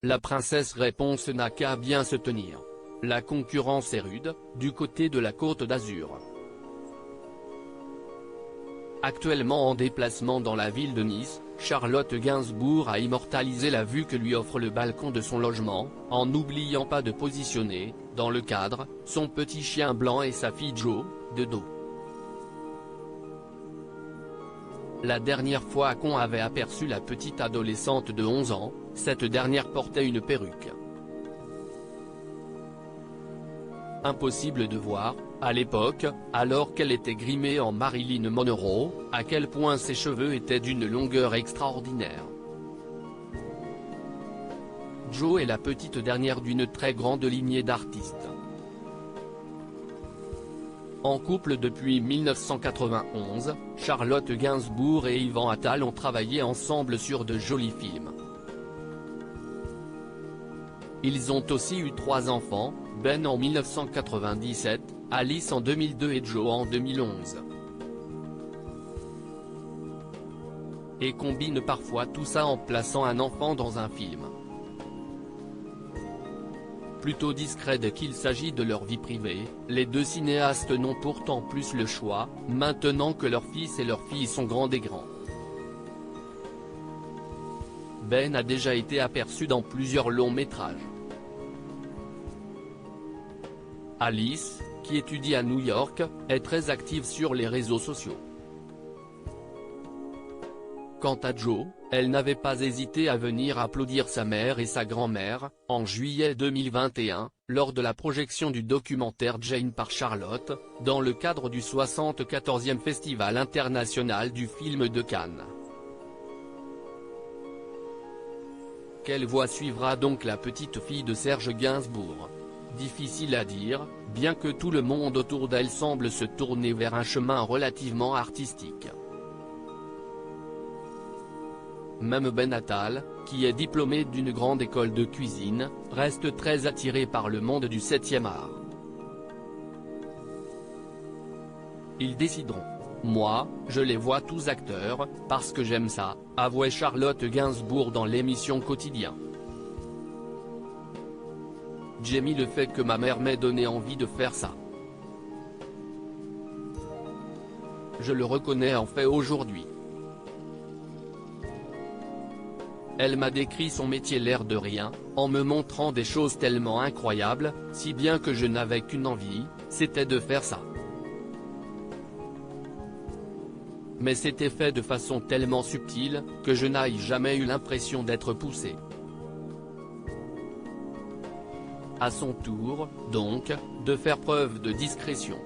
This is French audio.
La princesse réponse n'a qu'à bien se tenir. La concurrence est rude, du côté de la Côte d'Azur. Actuellement en déplacement dans la ville de Nice, Charlotte Gainsbourg a immortalisé la vue que lui offre le balcon de son logement, en n'oubliant pas de positionner, dans le cadre, son petit chien blanc et sa fille Jo, de dos. La dernière fois qu'on avait aperçu la petite adolescente de 11 ans, cette dernière portait une perruque. Impossible de voir, à l'époque, alors qu'elle était grimée en Marilyn Monroe, à quel point ses cheveux étaient d'une longueur extraordinaire. Jo est la petite dernière d'une très grande lignée d'artistes. En couple depuis 1991, Charlotte Gainsbourg et Yvan Attal ont travaillé ensemble sur de jolis films. Ils ont aussi eu 3 enfants, Ben en 1997, Alice en 2002 et Jo en 2011. Et combinent parfois tout ça en plaçant un enfant dans un film. Plutôt discret dès qu'il s'agit de leur vie privée, les deux cinéastes n'ont pourtant plus le choix, maintenant que leur fils et leur fille sont grands et grands. Ben a déjà été aperçu dans plusieurs longs métrages. Alice, qui étudie à New York, est très active sur les réseaux sociaux. Quant à Jo, elle n'avait pas hésité à venir applaudir sa mère et sa grand-mère, en juillet 2021, lors de la projection du documentaire Jane par Charlotte, dans le cadre du 74e Festival international du film de Cannes. Quelle voie suivra donc la petite fille de Serge Gainsbourg? Difficile à dire, bien que tout le monde autour d'elle semble se tourner vers un chemin relativement artistique. Même Ben Attal, qui est diplômé d'une grande école de cuisine, reste très attiré par le monde du 7e art. Ils décideront. Moi, je les vois tous acteurs, parce que j'aime ça, avouait Charlotte Gainsbourg dans l'émission Quotidien. J'ai le fait que ma mère m'ait donné envie de faire ça. Je le reconnais en fait aujourd'hui. Elle m'a décrit son métier l'air de rien, en me montrant des choses tellement incroyables, si bien que je n'avais qu'une envie, c'était de faire ça. Mais c'était fait de façon tellement subtile, que je n'ai jamais eu l'impression d'être poussé. À son tour, donc, de faire preuve de discrétion.